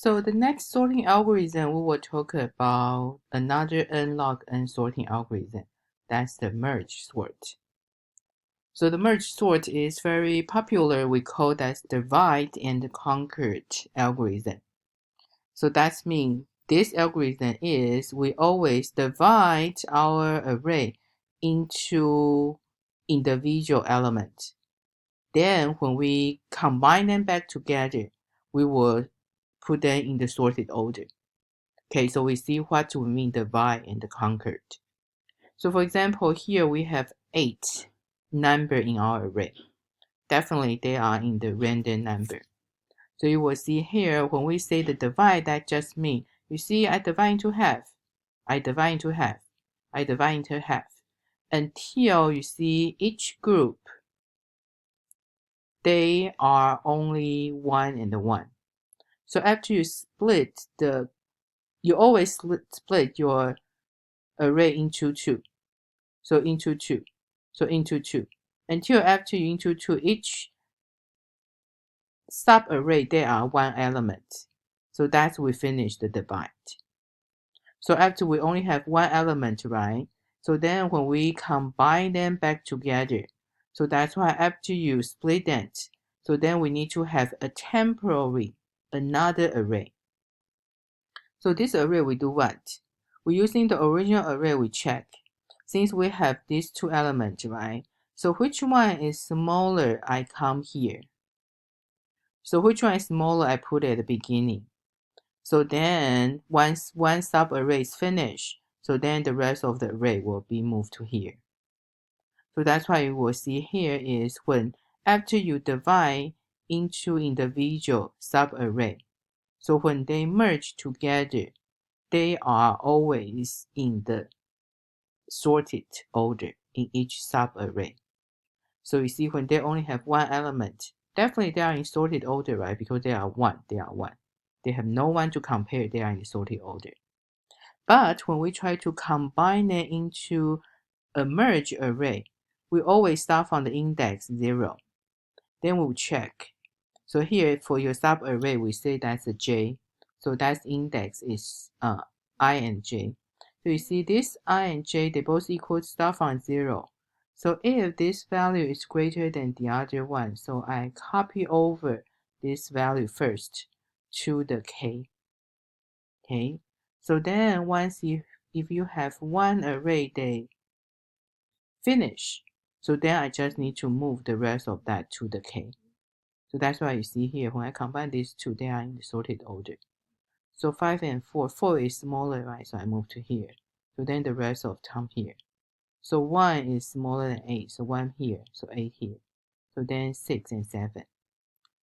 So the next sorting algorithm, we will talk about another logN sorting algorithm. That's the MergeSort. So the MergeSort is very popular. We call that divide and conquer algorithm. So that means this algorithm is we always divide our array into individual elements. Then when we combine them back together, we will put them in the sorted order. Okay, so we see what we mean divide and conquer. So for example, here we have 8 number in our array. Definitely they are in the random number. So you will see here when we say the divide, that just means, you see I divide into half, I divide into half, I divide into half, until you see each group, they are only 1 and 1. So after you split you always split your array into 2. So into 2. So into 2. Until after you into 2, each subarray, there are 1 element. So that's we finish the divide. So after we only have 1 element, right? So then when we combine them back together, so that's why after you split that, so then we need to have a temporary, another array. So this array we do what? We're using the original array we check. Since we have these 2 elements, right? So which one is smaller, I come here. So which one is smaller, I put at the beginning. So then once one subarray is finished, so then the rest of the array will be moved to here. So that's why you will see here is when after you divide into individual subarray, so when they merge together, they are always in the sorted order in each subarray. So you see when they only have 1 element, definitely they are in sorted order, right? Because they are 1, they are 1. They have no one to compare, they are in the sorted order. But when we try to combine it into a merge array, we always start from the index 0. Then we'll check. So here for your subarray, we say that's a J. So that index is I and J. So you see this I and J, they both equal start from 0. So if this value is greater than the other one, so I copy over this value first to the K. Okay. So then once if you have 1 array, they finish. So then I just need to move the rest of that to the K. So that's why you see here, when I combine these two, they are in the sorted order. So 5 and 4, 4 is smaller, right? So I move to here. So then the rest of come here. So 1 is smaller than 8, so 1 here, so 8 here. So then 6 and 7.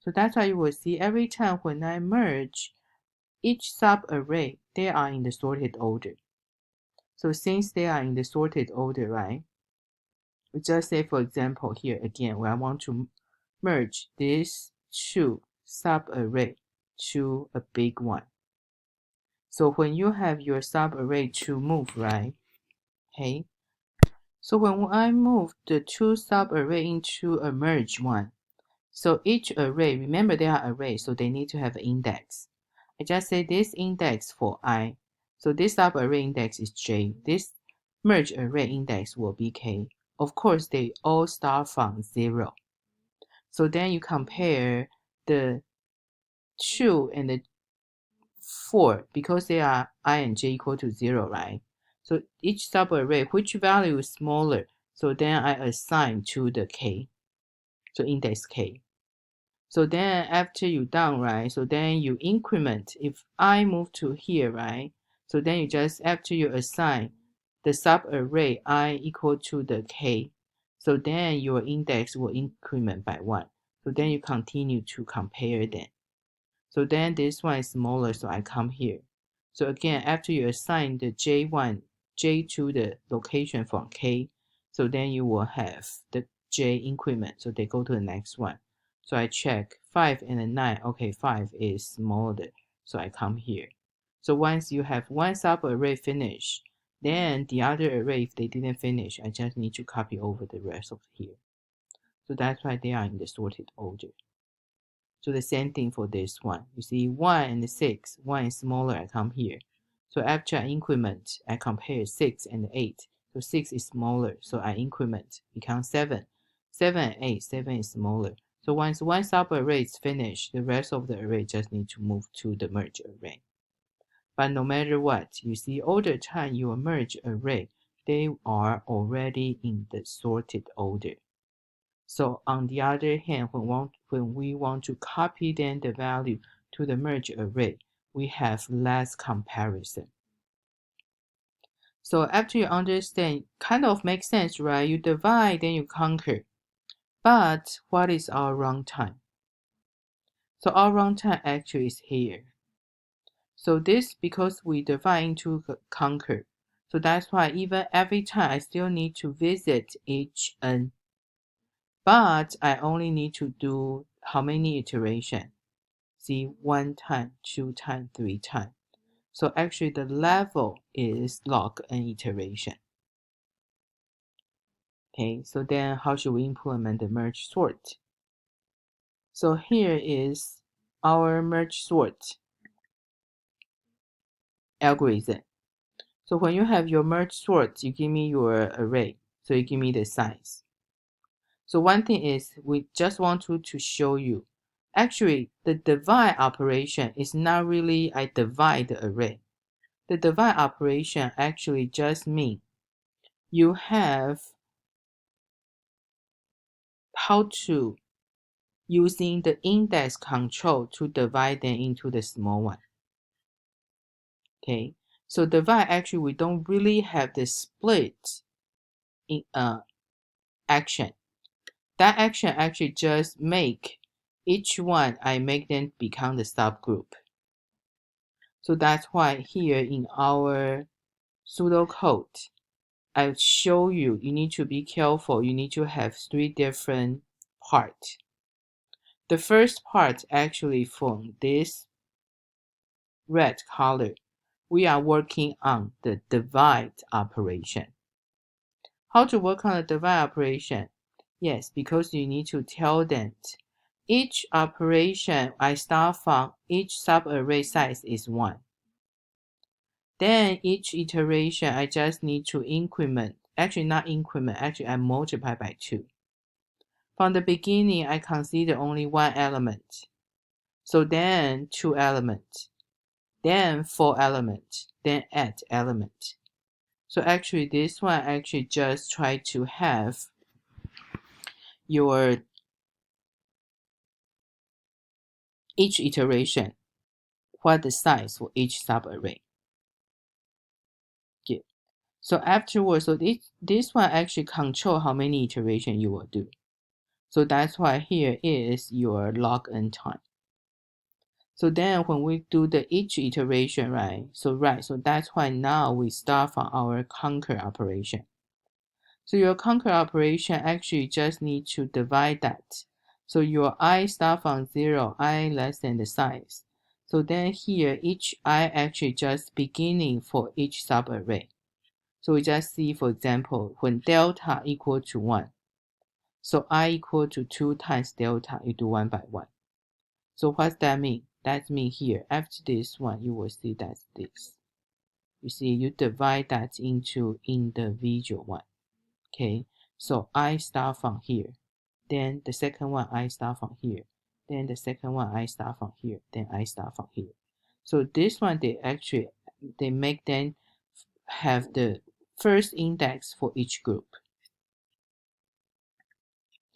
So that's why you will see every time when I merge each subarray, they are in the sorted order. So since they are in the sorted order, right? We just say, for example, here again, where I want to merge these 2 subarray to a big one. So when you have your subarray to move, right? Okay. So when I move the 2 subarray into a merge one, so each array, remember they are arrays, so they need to have an index. I just say this index for I. So this subarray index is J. This merge array index will be K. Of course, they all start from 0. So then you compare the 2 and the 4 because they are I and J equal to 0, right? So each subarray, which value is smaller? So then I assign to the K, so index K. So then after you done, right? So then you increment. If I move to here, right? So then you just, after you assign the subarray I equal to the K, so then your index will increment by 1. So then you continue to compare them. So then this one is smaller, so I come here. So again, after you assign the J1, J2 the location from K, so then you will have the J increment, so they go to the next one. So I check 5 and 9, okay, 5 is smaller, so I come here. So once you have one subarray finished, then the other array, if they didn't finish, I just need to copy over the rest of here. So that's why they are in the sorted order. So the same thing for this one. You see 1 and 6, 1 is smaller, I come here. So after I increment, I compare 6 and 8. So 6 is smaller, so I increment, becomes 7. 7 and 8, 7 is smaller. So once one subarray is finished, the rest of the array just need to move to the merge array. But no matter what, you see all the time your merge array, they are already in the sorted order. So on the other hand, when we want to copy then the value to the merge array, we have less comparison. So after you understand, kind of makes sense, right? You divide, then you conquer. But what is our runtime? So our runtime actually is here. So this, because we divide into conquer. So that's why even every time I still need to visit each n. But I only need to do how many iterations? See, 1 time, 2 time, 3 time. So actually the level is log n iteration. Okay, so then how should we implement the merge sort? So here is our merge sort algorithm. So when you have your merge sort, you give me your array. So you give me the size. So one thing is we just want to show you. Actually, the divide operation is not really I divide the array. The divide operation actually just means you have how to using the index control to divide them into the small one. Okay, so divide actually we don't really have the split in action. That action actually just make each one I make them become the subgroup. So that's why here in our pseudocode, I show you need to be careful. You need to have 3 different parts. The first part actually from this red color, we are working on the divide operation. How to work on the divide operation? Yes, because you need to tell them each operation I start from each subarray size is 1. Then each iteration I just need to increment, actually not increment, actually I multiply by 2. From the beginning I consider only 1 element. So then 2 elements, then 4 elements, then add element. So actually this one actually just try to have your each iteration, what the size for each subarray. Good. So afterwards, so this one actually control how many iterations you will do. So that's why here is your logN time. So then when we do the each iteration, right? So that's why now we start from our conquer operation. So your conquer operation actually just need to divide that. So your I start from 0, I less than the size. So then here each I actually just beginning for each subarray. So we just see, for example, when delta equal to 1. So I equal to 2 times delta, you do 1 by 1. So what's that mean? That means here, after this one, you will see that's this. You see, you divide that into individual one. Okay, so I start from here. Then the second one, I start from here. Then the second one, I start from here. Then I start from here. So this one, they make them have the first index for each group.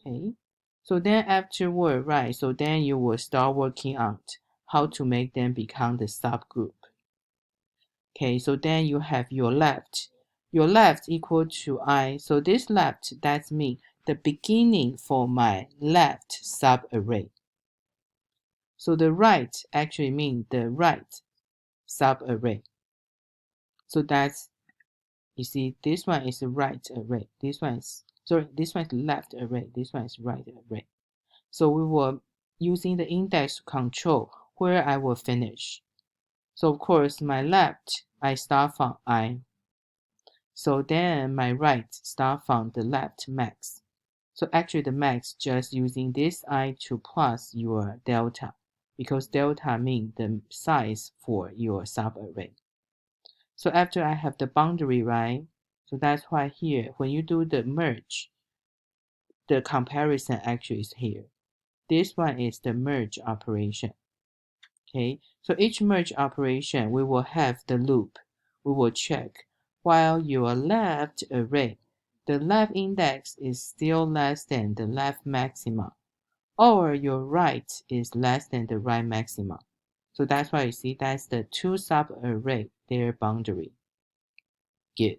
Okay, so then afterward, right, so then you will start working on how to make them become the subgroup. Okay, so then you have your left. Your left equal to I. So this left, that's me, the beginning for my left subarray. So the right actually means the right subarray. So that's, you see, this one is the right array. This one is, sorry, this one is left array. This one is right array. So we will using the index to control where I will finish. So of course, my left, I start from I. So then my right start from the left max. So actually the max just using this I to plus your delta, because delta means the size for your subarray. So after I have the boundary, right? So that's why here, when you do the merge, the comparison actually is here. This one is the merge operation. Okay, so each merge operation, we will have the loop. We will check while your left array, the left index is still less than the left maxima, or your right is less than the right maxima. So that's why you see that's the two subarray, their boundary. Good.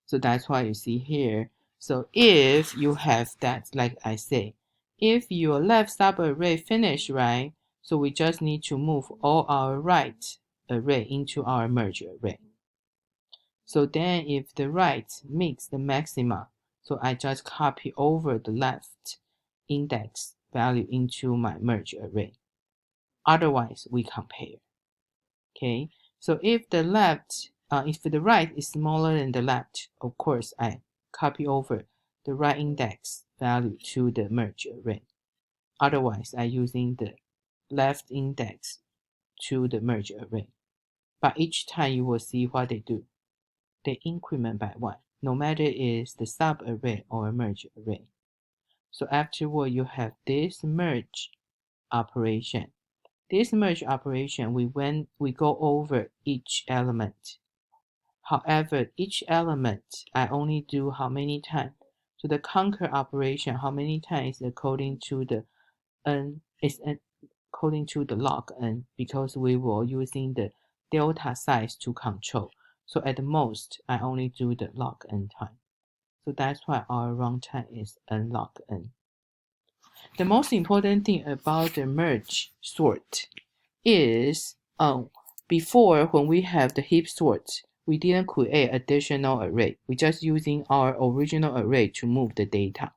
So that's why you see here. So if you have that, like I say, if your left subarray finish, right? So we just need to move all our right array into our merge array. So then if the right makes the maxima, so I just copy over the left index value into my merge array. Otherwise, we compare. Okay, so if the right is smaller than the left, of course, I copy over the right index value to the merge array. Otherwise, I using the left index to the merge array. But each time you will see what they do. They increment by 1, no matter is the subarray or merge array. So afterward, you have this merge operation. This merge operation, we go over each element. However, each element, I only do how many times? So the conquer operation, how many times according to the n, is according to the logN, because we were using the delta size to control. So at the most, I only do the logN time. So that's why our runtime is n logN. The most important thing about the merge sort is before, when we have the heap sort, we didn't create additional array. We just using our original array to move the data.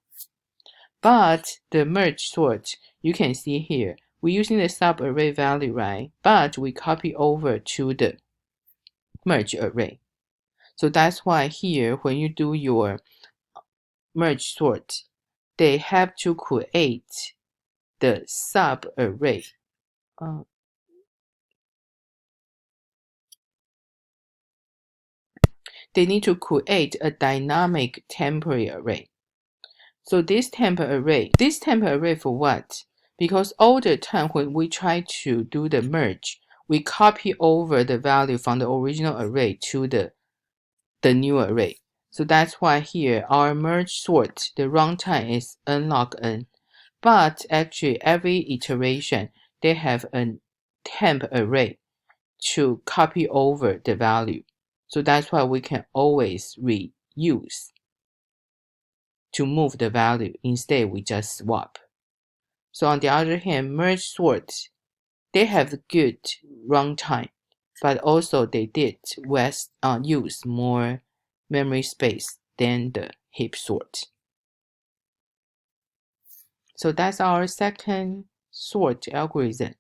But the merge sort, you can see here, we're using the subarray value, right? But we copy over to the merge array. So that's why here, when you do your merge sort, they have to create the subarray. They need to create a dynamic temporary array. So this temporary array for what? Because all the time when we try to do the merge, we copy over the value from the original array to the new array. So that's why here our merge sort, the runtime is n logN. But actually every iteration, they have a temp array to copy over the value. So that's why we can always reuse to move the value. Instead, we just swap. So on the other hand, merge sort, they have good runtime, but also they did use more memory space than the heap sort. So that's our second sort algorithm.